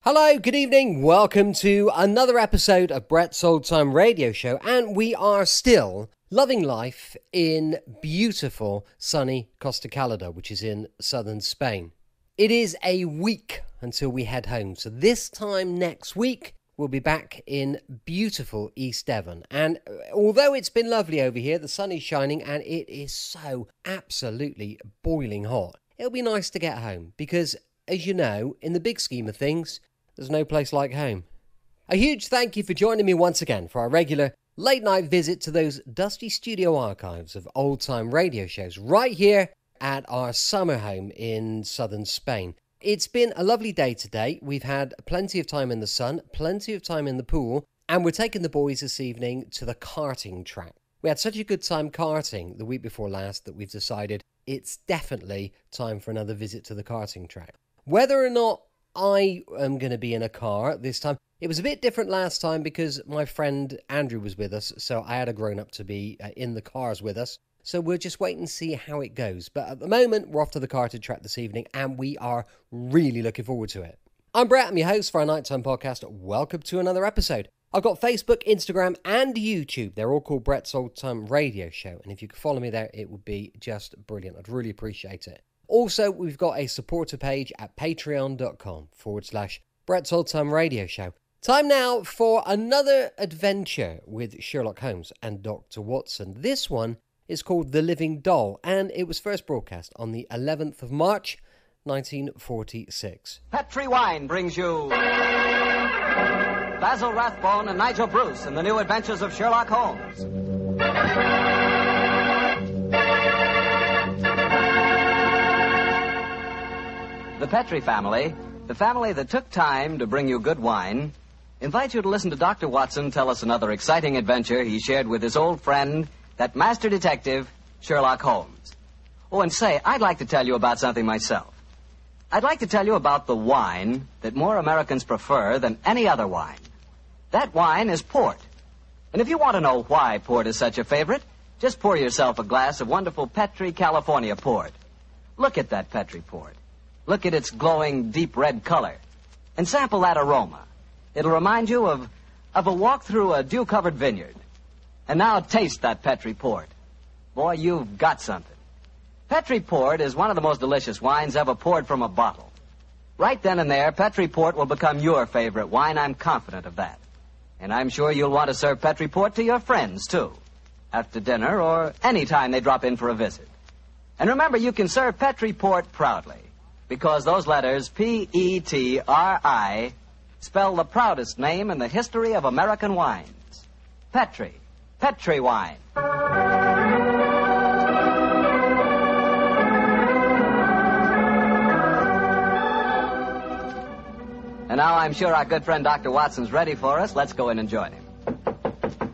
Hello, good evening, welcome to another episode of Brett's Old Time Radio Show, and we are still loving life in beautiful, sunny Costa Calada, which is in southern Spain. It is a week until we head home, so this time next week we'll be back in beautiful East Devon, and although it's been lovely over here, the sun is shining and it is so absolutely boiling hot, it'll be nice to get home, because as you know, in the big scheme of things, there's no place like home. A huge thank you for joining me once again for our regular late night visit to those dusty studio archives of old time radio shows right here at our summer home in southern Spain. It's been a lovely day today. We've had plenty of time in the sun, plenty of time in the pool, and we're taking the boys this evening to the karting track. We had such a good time karting the week before last that we've decided it's definitely time for another visit to the karting track. Whether or not I am going to be in a car this time. It was a bit different last time because my friend Andrew was with us, so I had a grown-up to be in the cars with us. So we'll just wait and see how it goes. But at the moment, we're off to the karting track this evening, and we are really looking forward to it. I'm Brett, I'm your host for our Nighttime podcast. Welcome to another episode. I've got Facebook, Instagram, and YouTube. They're all called Brett's Old Time Radio Show, and if you could follow me there, it would be just brilliant. I'd really appreciate it. Also, we've got a supporter page at patreon.com/Brett's Old Time Radio Show. Time now for another adventure with Sherlock Holmes and Dr. Watson. This one is called The Living Doll, and it was first broadcast on the 11th of March, 1946. Petri Wine brings you Basil Rathbone and Nigel Bruce in the new adventures of Sherlock Holmes. The Petri family, the family that took time to bring you good wine, invites you to listen to Dr. Watson tell us another exciting adventure he shared with his old friend, that master detective, Sherlock Holmes. Oh, and say, I'd like to tell you about something myself. I'd like to tell you about the wine that more Americans prefer than any other wine. That wine is port. And if you want to know why port is such a favorite, just pour yourself a glass of wonderful Petri California port. Look at that Petri port. Look at its glowing, deep red color. And sample that aroma. It'll remind you of a walk through a dew-covered vineyard. And now taste that Petri port. Boy, you've got something. Petri port is one of the most delicious wines ever poured from a bottle. Right then and there, Petri port will become your favorite wine. I'm confident of that. And I'm sure you'll want to serve Petri port to your friends, too. After dinner or any time they drop in for a visit. And remember, you can serve Petri port proudly. Because those letters, P-E-T-R-I, spell the proudest name in the history of American wines. Petri. Petri wine. And now I'm sure our good friend Dr. Watson's ready for us. Let's go in and join him.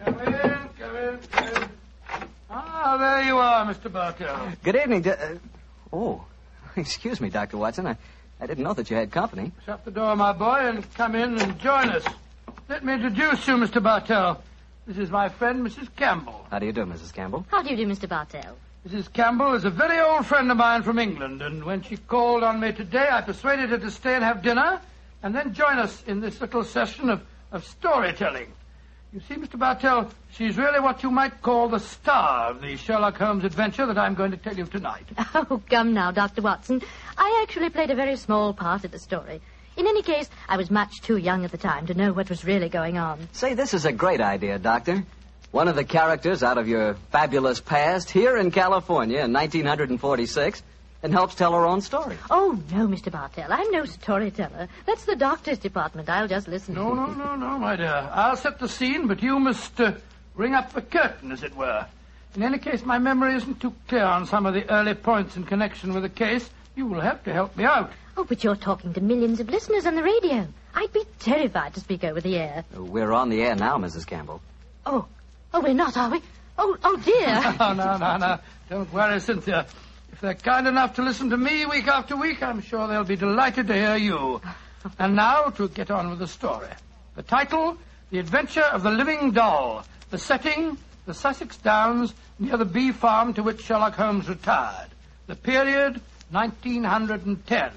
Come in. Ah, there you are, Mr. Bartell. Good evening. Excuse me, Dr. Watson. I didn't know that you had company. Shut the door, my boy, and come in and join us. Let me introduce you, Mr. Bartell. This is my friend, Mrs. Campbell. How do you do, Mrs. Campbell? How do you do, Mr. Bartell? Mrs. Campbell is a very old friend of mine from England, and when she called on me today, I persuaded her to stay and have dinner, and then join us in this little session of storytelling. You see, Mr. Bartell, she's really what you might call the star of the Sherlock Holmes adventure that I'm going to tell you tonight. Oh, come now, Dr. Watson. I actually played a very small part in the story. In any case, I was much too young at the time to know what was really going on. Say, this is a great idea, Doctor. One of the characters out of your fabulous past here in California in 1946 and helps tell her own story. Oh, no, Mr. Bartell. I'm no storyteller. That's the doctor's department. I'll just listen. No, my dear. I'll set the scene, but you must ring up the curtain, as it were. In any case, my memory isn't too clear on some of the early points in connection with the case. You will have to help me out. Oh, but you're talking to millions of listeners on the radio. I'd be terrified to speak over the air. We're on the air now, Mrs. Campbell. Oh, we're not, are we? Oh, dear. No. Don't worry, Cynthia. If they're kind enough to listen to me week after week, I'm sure they'll be delighted to hear you. And now, to get on with the story. The title, The Adventure of the Living Doll. The setting, the Sussex Downs, near the bee farm to which Sherlock Holmes retired. The period, 1910.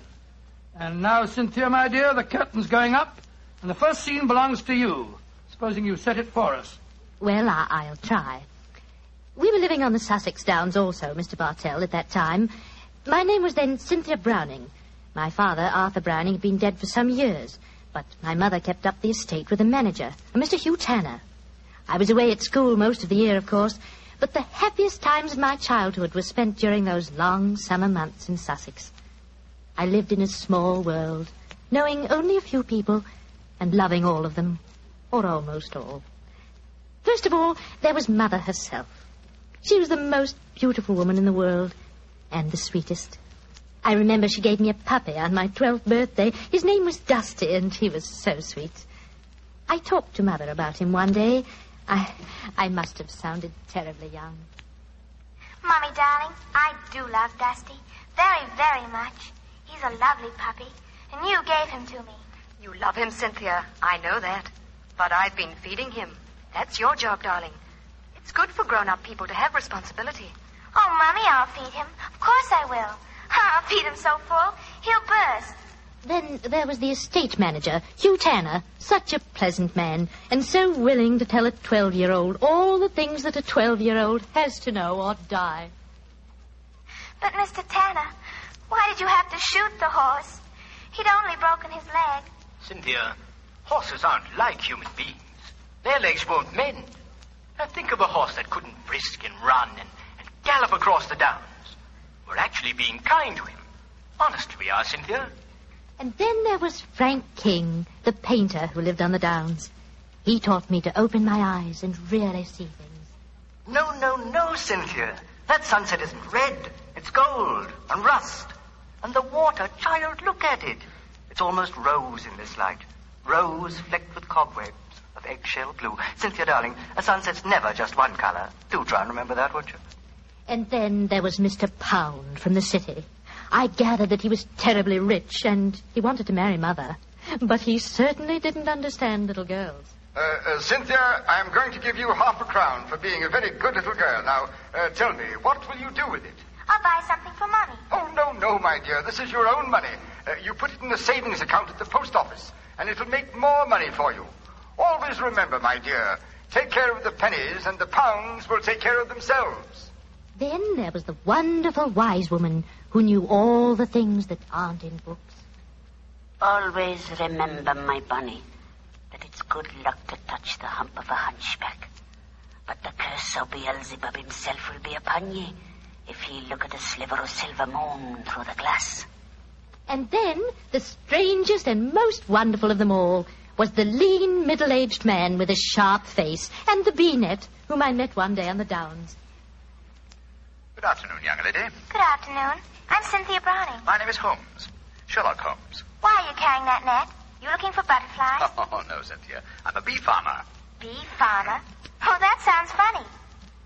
And now, Cynthia, my dear, the curtain's going up, and the first scene belongs to you. Supposing you set it for us. Well, I'll try. We were living on the Sussex Downs also, Mr. Bartell, at that time. My name was then Cynthia Browning. My father, Arthur Browning, had been dead for some years, but my mother kept up the estate with a manager, a Mr. Hugh Tanner. I was away at school most of the year, of course, but the happiest times of my childhood were spent during those long summer months in Sussex. I lived in a small world, knowing only a few people and loving all of them, or almost all. First of all, there was Mother herself. She was the most beautiful woman in the world, and the sweetest. I remember she gave me a puppy on my 12th birthday. His name was Dusty, and he was so sweet. I talked to Mother about him one day. I must have sounded terribly young. Mommy, darling, I do love Dusty. Very, very much. He's a lovely puppy, and you gave him to me. You love him, Cynthia. I know that. But I've been feeding him. That's your job, darling. It's good for grown-up people to have responsibility. Oh, Mommy, I'll feed him. Of course I will. I'll feed him so full, he'll burst. Then there was the estate manager, Hugh Tanner, such a pleasant man, and so willing to tell a 12-year-old all the things that a 12-year-old has to know or die. But, Mr. Tanner, why did you have to shoot the horse? He'd only broken his leg. Cynthia, horses aren't like human beings. Their legs won't mend. Now think of a horse that couldn't brisk and run and gallop across the downs. We're actually being kind to him. Honest we are, Cynthia. And then there was Frank King, the painter who lived on the downs. He taught me to open my eyes and really see things. No, Cynthia. That sunset isn't red. It's gold and rust. And the water, child, look at it. It's almost rose in this light. Rose flecked with cobwebs of eggshell blue. Cynthia, darling, a sunset's never just one color. Do try and remember that, won't you? And then there was Mr. Pound from the city. I gathered that he was terribly rich, and he wanted to marry Mother. But he certainly didn't understand little girls. Cynthia, I'm going to give you half a crown for being a very good little girl. Now, tell me, what will you do with it? I'll buy something for Mommy. Oh, no, my dear. This is your own money. You put it in the savings account at the post office, and it'll make more money for you. Always remember, my dear, take care of the pennies, and the pounds will take care of themselves. Then there was the wonderful wise woman who knew all the things that aren't in books. Always remember, my bunny, that it's good luck to touch the hump of a hunchback. But the curse of Beelzebub himself will be upon ye if ye look at a sliver of silver moon through the glass. And then the strangest and most wonderful of them all was the lean, middle-aged man with a sharp face and the bee-net whom I met one day on the downs. Good afternoon, young lady. Good afternoon. I'm Cynthia Browning. My name is Holmes. Sherlock Holmes. Why are you carrying that net? You looking for butterflies? Oh, no, Cynthia. I'm a bee farmer. Bee farmer? Oh, that sounds funny.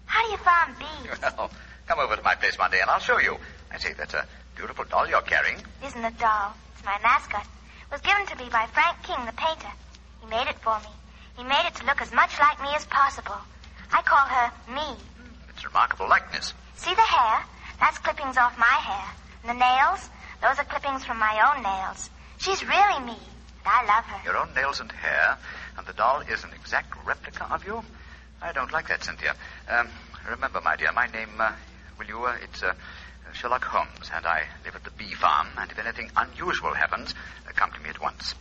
How do you farm bees? Well, come over to my place one day and I'll show you. I say, that's a beautiful doll you're carrying. It isn't a doll. It's my mascot. It was given to me by Frank King, the painter. He made it for me. He made it to look as much like me as possible. I call her me. It's a remarkable likeness. See the hair? That's clippings off my hair. And the nails? Those are clippings from my own nails. She's really me, and I love her. Your own nails and hair, and the doll is an exact replica of you? I don't like that, Cynthia. Remember, my dear, my name, it's Sherlock Holmes, and I live at the bee farm, and if anything unusual happens, come to me at once.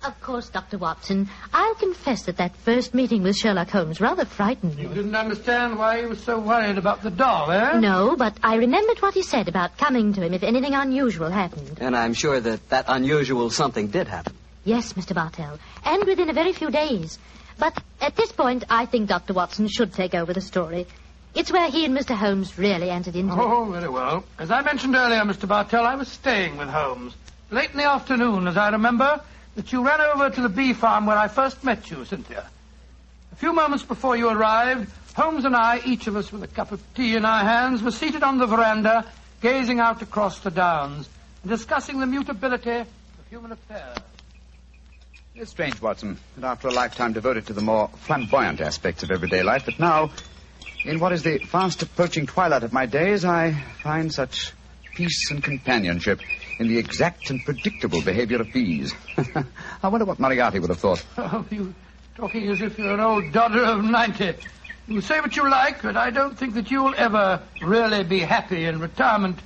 Of course, Dr. Watson. I'll confess that first meeting with Sherlock Holmes rather frightened me. You didn't understand why he was so worried about the doll, eh? No, but I remembered what he said about coming to him if anything unusual happened. And I'm sure that unusual something did happen. Yes, Mr. Bartell, and within a very few days. But at this point, I think Dr. Watson should take over the story. It's where he and Mr. Holmes really entered into it. Oh, very well. As I mentioned earlier, Mr. Bartell, I was staying with Holmes. Late in the afternoon, as I remember, that you ran over to the bee farm where I first met you, Cynthia. A few moments before you arrived, Holmes and I, each of us with a cup of tea in our hands, were seated on the veranda, gazing out across the downs and discussing the mutability of human affairs. It's strange, Watson, that after a lifetime devoted to the more flamboyant aspects of everyday life, that now, in what is the fast approaching twilight of my days, I find such peace and companionship in the exact and predictable behavior of bees. I wonder what Moriarty would have thought. Oh, you talking as if you're an old dodder of 90. You say what you like, but I don't think that you'll ever really be happy in retirement.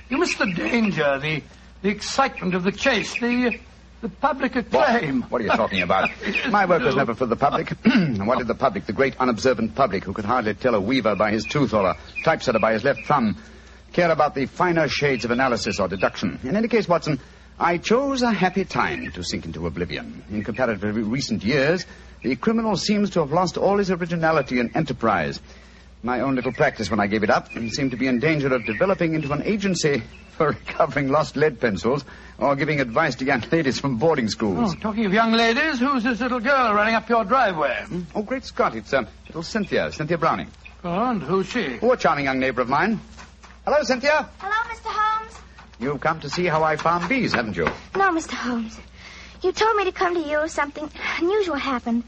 You miss the danger, the excitement of the chase, the public acclaim. What are you talking about? My work was never for the public. What did the public, the great unobservant public, who could hardly tell a weaver by his tooth or a typesetter by his left thumb, care about the finer shades of analysis or deduction? In any case, Watson, I chose a happy time to sink into oblivion. In comparatively recent years, the criminal seems to have lost all his originality and enterprise. My own little practice, when I gave it up, seemed to be in danger of developing into an agency for recovering lost lead pencils or giving advice to young ladies from boarding schools. Oh, talking of young ladies, who's this little girl running up your driveway? Oh, great Scott, it's little Cynthia Browning. Oh, and who's she? Oh, a charming young neighbor of mine. Hello, Cynthia. Hello, Mr. Holmes. You've come to see how I farm bees, haven't you? No, Mr. Holmes. You told me to come to you if something unusual happened.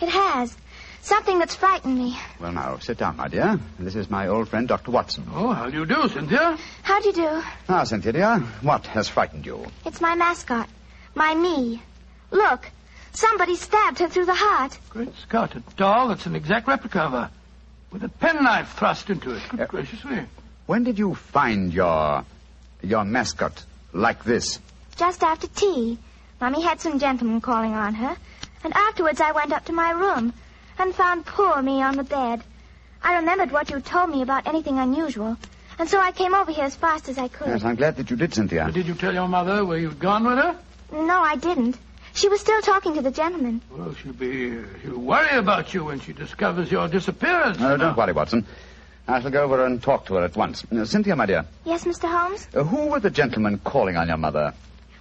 It has. Something that's frightened me. Well, now, sit down, my dear. This is my old friend, Dr. Watson. Oh, how do you do, Cynthia? How do you do? Now, Cynthia, dear, what has frightened you? It's my mascot. My me. Look, somebody stabbed her through the heart. Great Scott, a doll that's an exact replica of her, with a penknife thrust into it. Good gracious me. When did you find your mascot like this? Just after tea. Mommy had some gentlemen calling on her, and afterwards I went up to my room and found poor me on the bed. I remembered what you told me about anything unusual, and so I came over here as fast as I could. Yes, I'm glad that you did, Cynthia. But did you tell your mother where you'd gone with her? No, I didn't. She was still talking to the gentleman. Well, she'll worry about you when she discovers your disappearance. No, don't worry, Watson. I shall go over and talk to her at once. Cynthia, my dear. Yes, Mr. Holmes? Who were the gentlemen calling on your mother?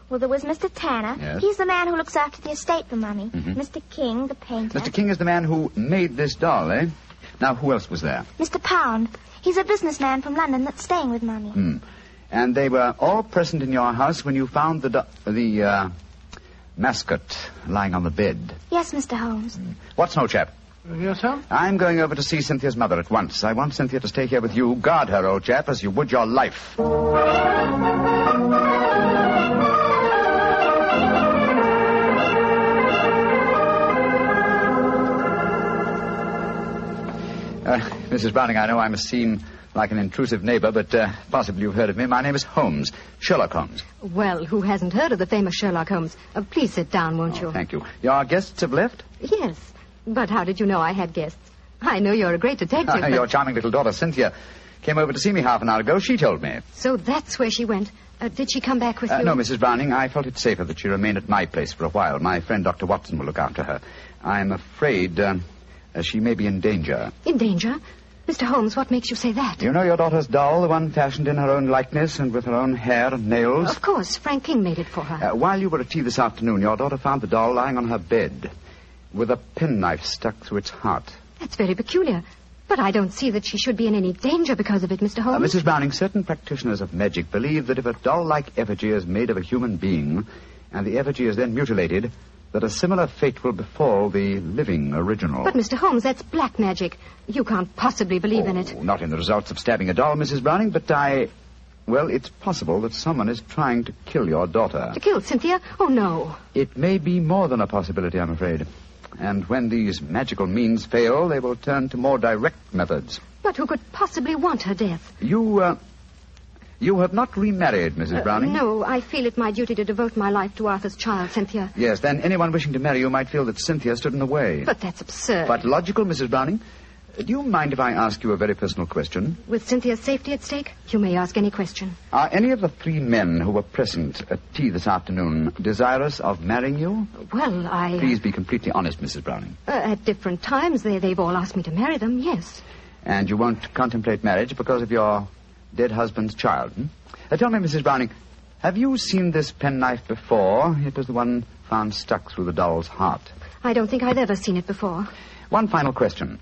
Well, there was Mr. Tanner. Yes. He's the man who looks after the estate for Mommy. Mm-hmm. Mr. King, the painter. Mr. King is the man who made this doll, eh? Now, who else was there? Mr. Pound. He's a businessman from London that's staying with Mommy. And they were all present in your house when you found the mascot lying on the bed? Yes, Mr. Holmes. Watson, old chap. Yes, sir? I'm going over to see Cynthia's mother at once. I want Cynthia to stay here with you. Guard her, old chap, as you would your life. Mrs. Browning, I know I must seem like an intrusive neighbor, but possibly you've heard of me. My name is Holmes, Sherlock Holmes. Well, who hasn't heard of the famous Sherlock Holmes? Please sit down, won't you? Thank you. Your guests have left? Yes, but how did you know I had guests? I know you're a great detective. Your charming little daughter, Cynthia, came over to see me half an hour ago. She told me. So that's where she went. Did she come back with you? No, Mrs. Browning. I felt it safer that she remained at my place for a while. My friend, Dr. Watson, will look after her. I'm afraid she may be in danger. In danger? Mr. Holmes, what makes you say that? You know your daughter's doll, the one fashioned in her own likeness and with her own hair and nails? Of course. Frank King made it for her. While you were at tea this afternoon, your daughter found the doll lying on her bed with a penknife stuck through its heart. That's very peculiar. But I don't see that she should be in any danger because of it, Mr. Holmes. Mrs. Browning, certain practitioners of magic believe that if a doll-like effigy is made of a human being and the effigy is then mutilated, that a similar fate will befall the living original. But, Mr. Holmes, that's black magic. You can't possibly believe in it. Not in the results of stabbing a doll, Mrs. Browning, but well, it's possible that someone is trying to kill your daughter. To kill Cynthia? Oh, no. It may be more than a possibility, I'm afraid. And when these magical means fail, they will turn to more direct methods. But who could possibly want her death? You have not remarried, Mrs. Browning? No, I feel it my duty to devote my life to Arthur's child, Cynthia. Yes, then anyone wishing to marry you might feel that Cynthia stood in the way. But that's absurd. But logical, Mrs. Browning. Do you mind if I ask you a very personal question? With Cynthia's safety at stake, you may ask any question. Are any of the three men who were present at tea this afternoon desirous of marrying you? Well, Please be completely honest, Mrs. Browning. At different times, they've all asked me to marry them, yes. And you won't contemplate marriage because of your dead husband's child, Tell me, Mrs. Browning, have you seen this penknife before? It was the one found stuck through the doll's heart. I don't think I've ever seen it before. One final question.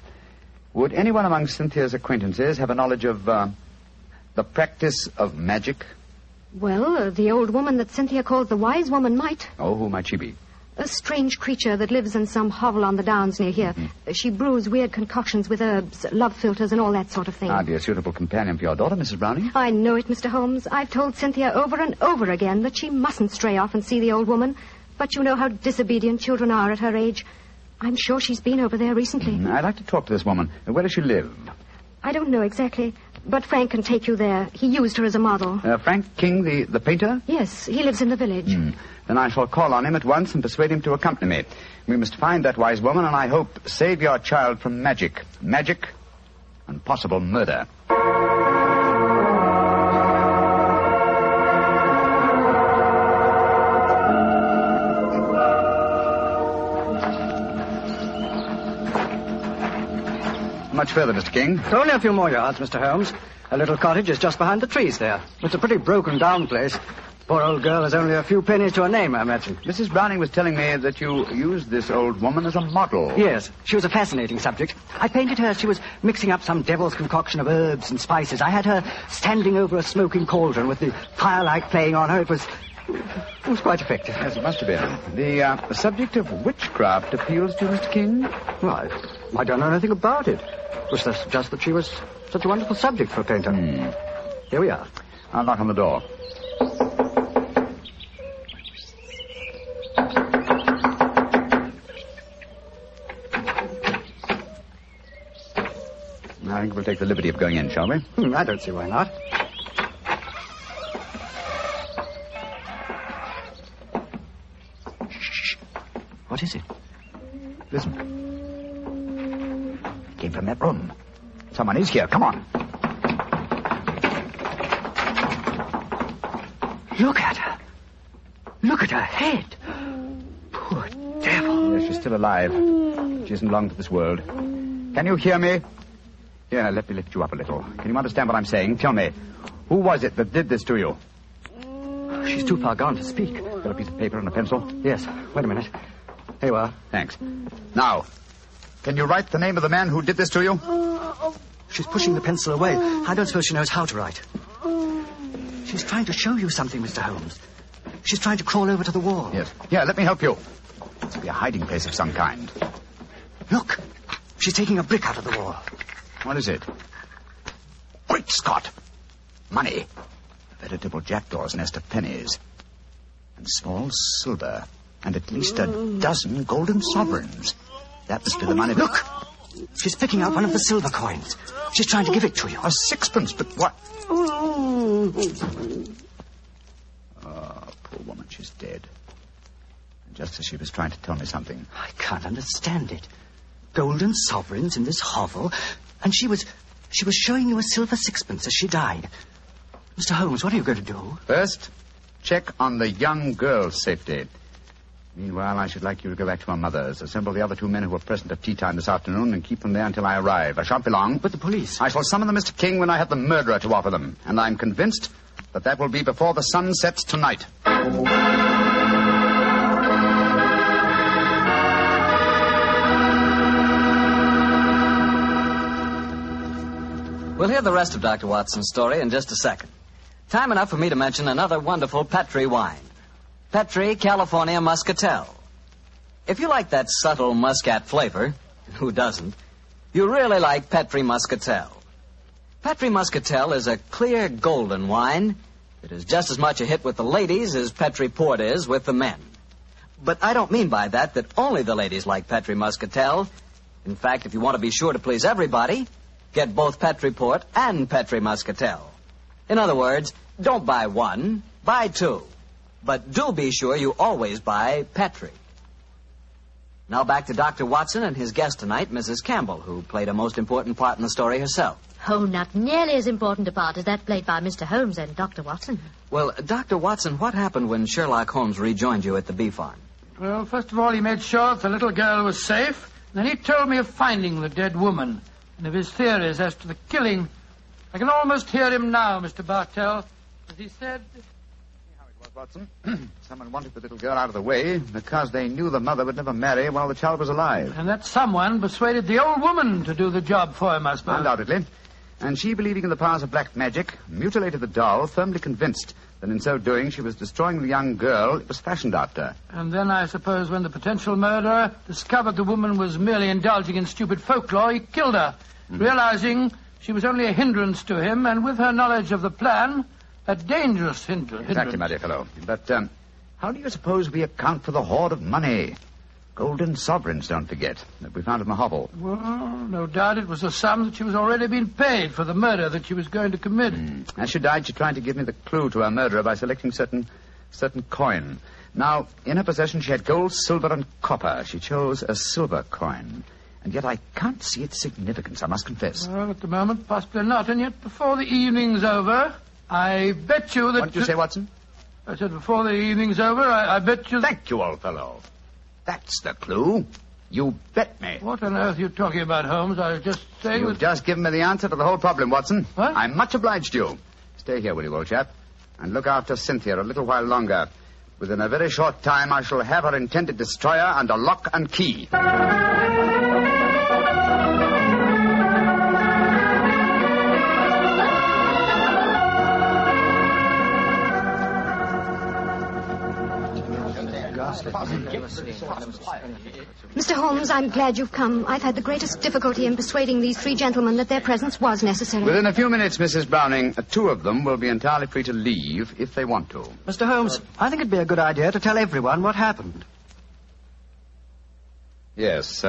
Would anyone among Cynthia's acquaintances have a knowledge of the practice of magic? Well, the old woman that Cynthia calls the wise woman might. Oh, who might she be? A strange creature that lives in some hovel on the downs near here. She brews weird concoctions with herbs, love philters, and all that sort of thing. Hardly a suitable companion for your daughter, Mrs. Browning. I know it, Mr. Holmes. I've told Cynthia over and over again that she mustn't stray off and see the old woman. But you know how disobedient children are at her age. I'm sure she's been over there recently. I'd like to talk to this woman. Where does she live? I don't know exactly, but Frank can take you there. He used her as a model. Frank King, the painter? Yes, he lives in the village. Then I shall call on him at once and persuade him to accompany me. We must find that wise woman, and I hope save your child from magic. Magic and possible murder. Much further, Mr. King? Only a few more yards, Mr. Holmes. A little cottage is just behind the trees there. It's a pretty broken-down place. Poor old girl has only a few pennies to her name, I imagine. Mrs. Browning was telling me that you used this old woman as a model. Yes, she was a fascinating subject. I painted her as she was mixing up some devil's concoction of herbs and spices. I had her standing over a smoking cauldron with the firelight playing on her. It was quite effective. Yes, it must have been. The subject of witchcraft appeals to you, Mr. King? Well, I don't know anything about it. It was just that she was such a wonderful subject for a painter. Here we are. I'll knock on the door. I think we'll take the liberty of going in, shall we? I don't see why not. Shh. What is it? Listen. It came from that room. Someone is here. Come on. Look at her. Look at her head. Poor devil. Yes, she's still alive. She isn't long to this world. Can you hear me? Here, let me lift you up a little. Can you understand what I'm saying? Tell me, who was it that did this to you? She's too far gone to speak. Got a piece of paper and a pencil? Yes. Wait a minute. Here you are. Thanks. Now, can you write the name of the man who did this to you? She's pushing the pencil away. I don't suppose she knows how to write. She's trying to show you something, Mr. Holmes. She's trying to crawl over to the wall. Yes. Here, let me help you. This will be a hiding place of some kind. Look. She's taking a brick out of the wall. What is it? Great Scott! Money. A veritable jackdaw's nest of pennies. And small silver. And at least a dozen golden sovereigns. That must be the money. Look! She's picking out one of the silver coins. She's trying to give it to you. A sixpence, but what? Oh, poor woman, she's dead. And just as she was trying to tell me something. I can't understand it. Golden sovereigns in this hovel, and she was showing you a silver sixpence as she died. Mr. Holmes, what are you going to do? First, check on the young girl's safety. Meanwhile, I should like you to go back to my mother's. Assemble the other two men who were present at tea time this afternoon and keep them there until I arrive. I shan't be long. But the police? I shall summon them, Mr. King, when I have the murderer to offer them. And I'm convinced that will be before the sun sets tonight. We'll hear the rest of Dr. Watson's story in just a second. Time enough for me to mention another wonderful Petri wine. Petri California Muscatel. If you like that subtle muscat flavor, who doesn't, you really like Petri Muscatel. Petri Muscatel is a clear golden wine that is just as much a hit with the ladies as Petri Port is with the men. But I don't mean by that only the ladies like Petri Muscatel. In fact, if you want to be sure to please everybody, get both Petri Port and Petri Muscatel. In other words, don't buy one, buy two. But do be sure you always buy Petri. Now back to Dr. Watson and his guest tonight, Mrs. Campbell, who played a most important part in the story herself. Oh, not nearly as important a part as that played by Mr. Holmes and Dr. Watson. Well, Dr. Watson, what happened when Sherlock Holmes rejoined you at the bee farm? Well, first of all, he made sure that the little girl was safe. Then he told me of finding the dead woman and of his theories as to the killing. I can almost hear him now, Mr. Bartell, as he said... How it was, Watson. Someone wanted the little girl out of the way because they knew the mother would never marry while the child was alive. And that someone persuaded the old woman to do the job for him, I suppose. Undoubtedly. And she, believing in the powers of black magic, mutilated the doll, firmly convinced Then in so doing, she was destroying the young girl it was fashioned after. And then, I suppose, when the potential murderer discovered the woman was merely indulging in stupid folklore, he killed her, realizing she was only a hindrance to him, and with her knowledge of the plan, a dangerous hindrance. Exactly, my dear fellow. But how do you suppose we account for the hoard of money? Golden sovereigns, don't forget, that we found in the hovel. Well, no doubt it was a sum that she was already being paid for the murder that she was going to commit. As she died, she tried to give me the clue to her murderer by selecting certain coin. Now, in her possession, she had gold, silver, and copper. She chose a silver coin. And yet I can't see its significance, I must confess. Well, at the moment, possibly not. And yet, before the evening's over, I bet you that... What did you say, Watson? I said before the evening's over, I bet you... Thank you, old fellow. That's the clue. You bet me. What on earth are you talking about, Holmes? I was just saying You've just given me the answer to the whole problem, Watson. What? I'm much obliged to you. Stay here, will you, old chap? And look after Cynthia a little while longer. Within a very short time, I shall have her intended destroyer under lock and key. Mr. Holmes, I'm glad you've come. I've had the greatest difficulty in persuading these three gentlemen that their presence was necessary. Within a few minutes, Mrs. Browning, two of them will be entirely free to leave if they want to. Mr. Holmes, I think it'd be a good idea to tell everyone what happened. Yes,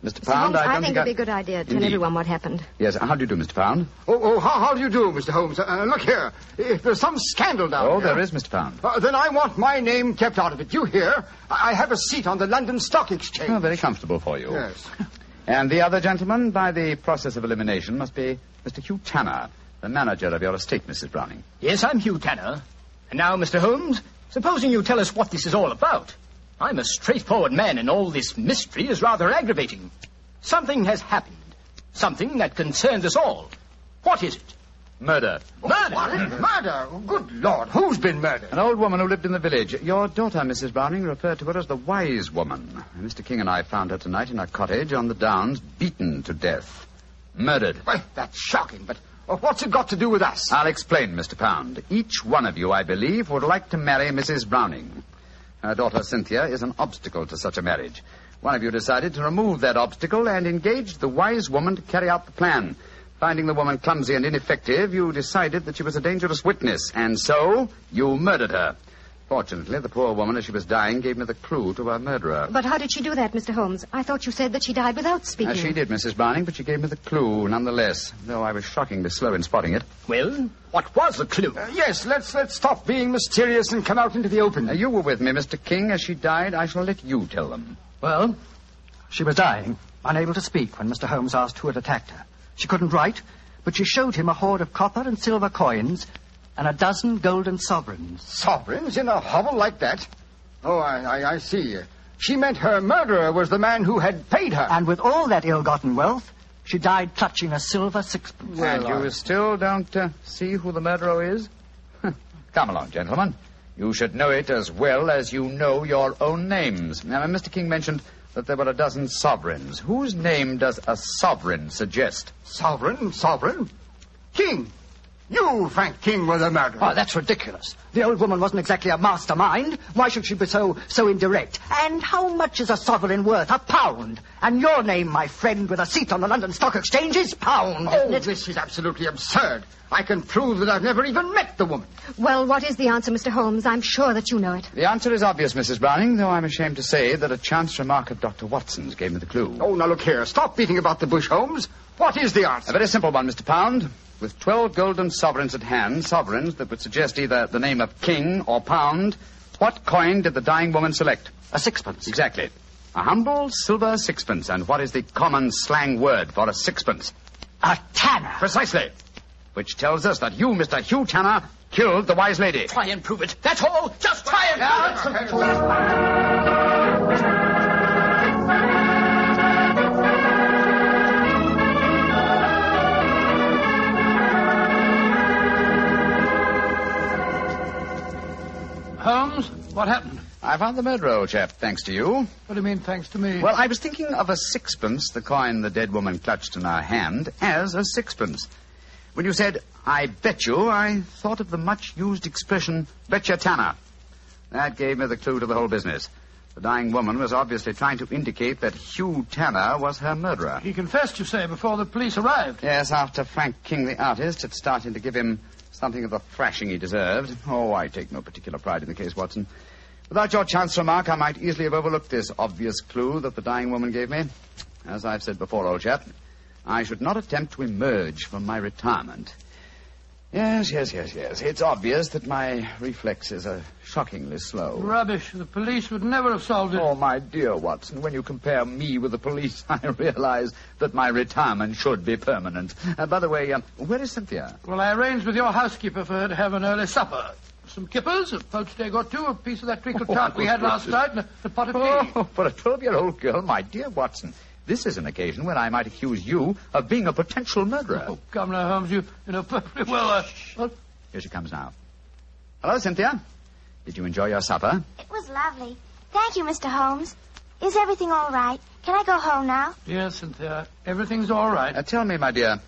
Mr. Pound, I think it'd be a good idea to tell everyone what happened. Yes, how do you do, Mr. Pound? How do you do, Mr. Holmes? Look here. If there's some scandal down here... Oh, there is, Mr. Pound. Then I want my name kept out of it. You hear? I have a seat on the London Stock Exchange. Oh, very comfortable for you. Yes. And the other gentleman, by the process of elimination, must be Mr. Hugh Tanner, the manager of your estate, Mrs. Browning. Yes, I'm Hugh Tanner. And now, Mr. Holmes, supposing you tell us what this is all about. I'm a straightforward man, and all this mystery is rather aggravating. Something has happened. Something that concerns us all. What is it? Murder. Murder? What? Murder? Good Lord, who's been murdered? An old woman who lived in the village. Your daughter, Mrs. Browning, referred to her as the wise woman. Mr. King and I found her tonight in her cottage on the Downs, beaten to death. Murdered. Well, that's shocking, but what's it got to do with us? I'll explain, Mr. Pound. Each one of you, I believe, would like to marry Mrs. Browning. Her daughter, Cynthia, is an obstacle to such a marriage. One of you decided to remove that obstacle and engaged the wise woman to carry out the plan. Finding the woman clumsy and ineffective, you decided that she was a dangerous witness, and so you murdered her. Fortunately, the poor woman, as she was dying, gave me the clue to her murderer. But how did she do that, Mr. Holmes? I thought you said that she died without speaking. She did, Mrs. Browning, but she gave me the clue nonetheless, though I was shockingly slow in spotting it. Well, what was the clue? Yes, let's stop being mysterious and come out into the open. You were with me, Mr. King. As she died, I shall let you tell them. Well, she was dying, unable to speak when Mr. Holmes asked who had attacked her. She couldn't write, but she showed him a hoard of copper and silver coins and a dozen golden sovereigns. Sovereigns in a hovel like that? Oh, I see. She meant her murderer was the man who had paid her. And with all that ill-gotten wealth, she died clutching a silver sixpence. And you still don't see who the murderer is? Come along, gentlemen. You should know it as well as you know your own names. Now, Mr. King mentioned that there were a dozen sovereigns. Whose name does a sovereign suggest? Sovereign? King. You, Frank King, were the murderer. Oh, that's ridiculous. The old woman wasn't exactly a mastermind. Why should she be so indirect? And how much is a sovereign worth? £1. And your name, my friend, with a seat on the London Stock Exchange is Pound, isn't it? This is absolutely absurd. I can prove that I've never even met the woman. Well, what is the answer, Mr. Holmes? I'm sure that you know it. The answer is obvious, Mrs. Browning, though I'm ashamed to say that a chance remark of Dr. Watson's gave me the clue. Oh, now look here. Stop beating about the bush, Holmes. What is the answer? A very simple one, Mr. Pound. With 12 golden sovereigns at hand, sovereigns that would suggest either the name of King or Pound, what coin did the dying woman select? A sixpence. Exactly. A humble silver sixpence. And what is the common slang word for a sixpence? A tanner. Precisely. Which tells us that you, Mr. Hugh Tanner, killed the wise lady. Try and prove it. That's all. Just try and prove it. Holmes, what happened? I found the murderer, old chap, thanks to you. What do you mean, thanks to me? Well, I was thinking of a sixpence, the coin the dead woman clutched in her hand, as a sixpence. When you said, I bet you, I thought of the much-used expression, bet your tanner. That gave me the clue to the whole business. The dying woman was obviously trying to indicate that Hugh Tanner was her murderer. He confessed, you say, before the police arrived. Yes, after Frank King, the artist, had started to give him something of the thrashing he deserved. Oh, I take no particular pride in the case, Watson. Without your chance remark, I might easily have overlooked this obvious clue that the dying woman gave me. As I've said before, old chap, I should not attempt to emerge from my retirement. Yes. It's obvious that my reflexes are shockingly slow. Rubbish. The police would never have solved it. Oh, my dear Watson, when you compare me with the police, I realize that my retirement should be permanent. By the way, where is Cynthia? Well, I arranged with your housekeeper for her to have an early supper. Some kippers, a poached egg or two, a piece of that treacle tart we had last night, and a pot of tea. Oh, for a 12-year-old girl, my dear Watson, this is an occasion when I might accuse you of being a potential murderer. Oh, come now, Holmes, you know perfectly well. Here she comes now. Hello, Cynthia. Did you enjoy your supper? It was lovely. Thank you, Mr. Holmes. Is everything all right? Can I go home now? Yes, Cynthia. Everything's all right. Tell me, my dear,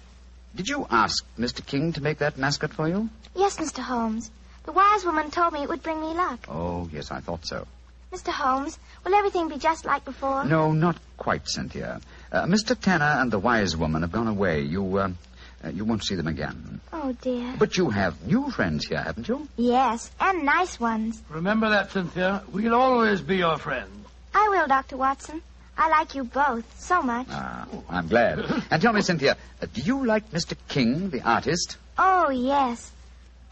did you ask Mr. King to make that mascot for you? Yes, Mr. Holmes. The wise woman told me it would bring me luck. Oh, yes, I thought so. Mr. Holmes, will everything be just like before? No, not quite, Cynthia. Mr. Tanner and the wise woman have gone away. You won't see them again. Oh, dear. But you have new friends here, haven't you? Yes, and nice ones. Remember that, Cynthia. We'll always be your friends. I will, Dr. Watson. I like you both so much. Ah, I'm glad. And tell me, Cynthia, do you like Mr. King, the artist? Oh, yes.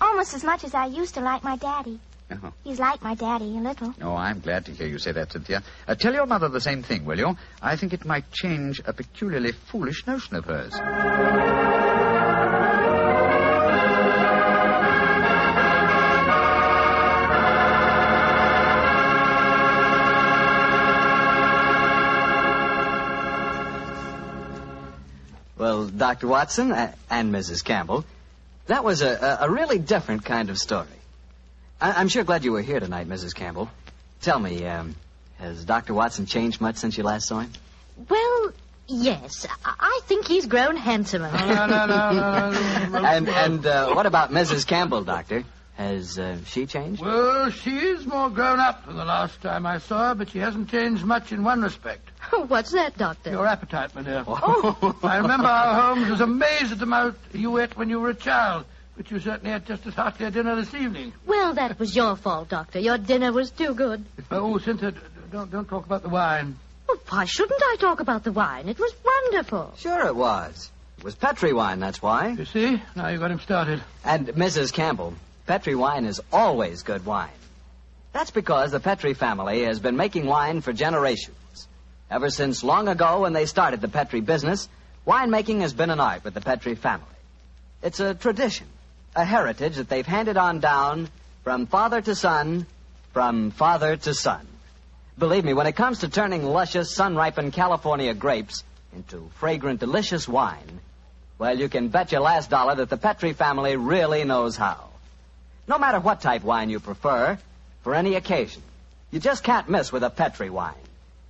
Almost as much as I used to like my daddy. Uh-huh. He's like my daddy, a little. Oh, I'm glad to hear you say that, Cynthia. Tell your mother the same thing, will you? I think it might change a peculiarly foolish notion of hers. Well, Dr. Watson and Mrs. Campbell, that was a really different kind of story. I'm sure glad you were here tonight, Mrs. Campbell. Tell me, has Dr. Watson changed much since you last saw him? Well, yes. I think he's grown handsomer. No. And what about Mrs. Campbell, Doctor? Has she changed? Well, she is more grown up than the last time I saw her, but she hasn't changed much in one respect. What's that, Doctor? Your appetite, my dear. Oh. I remember how Holmes was amazed at the amount you ate when you were a child. But you certainly had just as hearty a dinner this evening. Well, that was your fault, Doctor. Your dinner was too good. Oh, Cynthia, don't talk about the wine. Well, why shouldn't I talk about the wine? It was wonderful. Sure it was. It was Petri wine, that's why. You see? Now you got him started. And Mrs. Campbell, Petri wine is always good wine. That's because the Petri family has been making wine for generations. Ever since long ago when they started the Petri business, winemaking has been an art with the Petri family. It's a tradition, a heritage that they've handed on down from father to son, from father to son. Believe me, when it comes to turning luscious, sun-ripened California grapes into fragrant, delicious wine, well, you can bet your last dollar that the Petri family really knows how. No matter what type wine you prefer, for any occasion, you just can't miss with a Petri wine,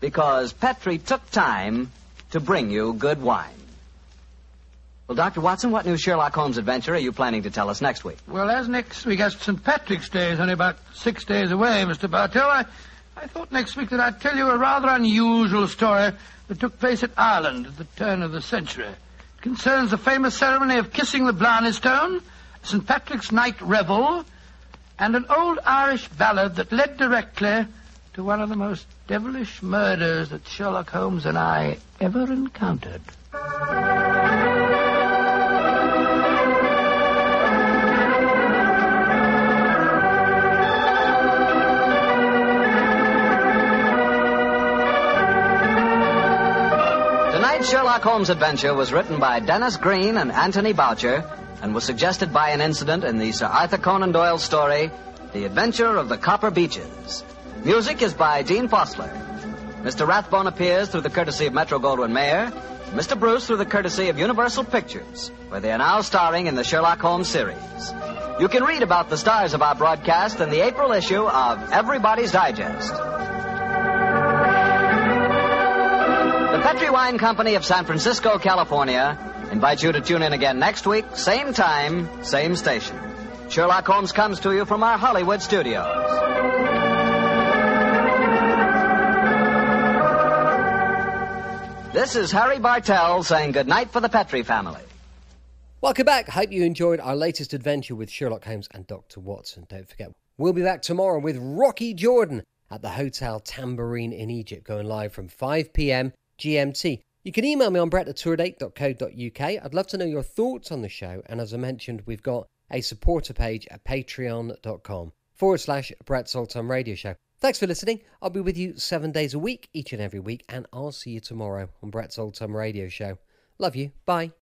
because Petri took time to bring you good wine. Well, Dr. Watson, what new Sherlock Holmes adventure are you planning to tell us next week? Well, as next week as St. Patrick's Day is only about 6 days away, Mr. Bartell, I thought next week that I'd tell you a rather unusual story that took place in Ireland at the turn of the century. It concerns the famous ceremony of kissing the Blarney Stone, St. Patrick's Night Revel, and an old Irish ballad that led directly to one of the most devilish murders that Sherlock Holmes and I ever encountered. Tonight's Sherlock Holmes adventure was written by Dennis Green and Anthony Boucher and was suggested by an incident in the Sir Arthur Conan Doyle story, The Adventure of the Copper Beeches. Music is by Dean Fossler. Mr. Rathbone appears through the courtesy of Metro-Goldwyn-Mayer, Mr. Bruce through the courtesy of Universal Pictures, where they are now starring in the Sherlock Holmes series. You can read about the stars of our broadcast in the April issue of Everybody's Digest. The Petri Wine Company of San Francisco, California, Invite you to tune in again next week, same time, same station. Sherlock Holmes comes to you from our Hollywood studios. This is Harry Bartell saying goodnight for the Petrie family. Welcome back. Hope you enjoyed our latest adventure with Sherlock Holmes and Dr. Watson. Don't forget, we'll be back tomorrow with Rocky Jordan at the Hotel Tambourine in Egypt, going live from 5 p.m. GMT. You can email me on brettorchard@tour8.co.uk. I'd love to know your thoughts on the show. And as I mentioned, we've got a supporter page at patreon.com/Brett's Old Time Radio Show. Thanks for listening. I'll be with you 7 days a week, each and every week. And I'll see you tomorrow on Brett's Old Time Radio Show. Love you. Bye.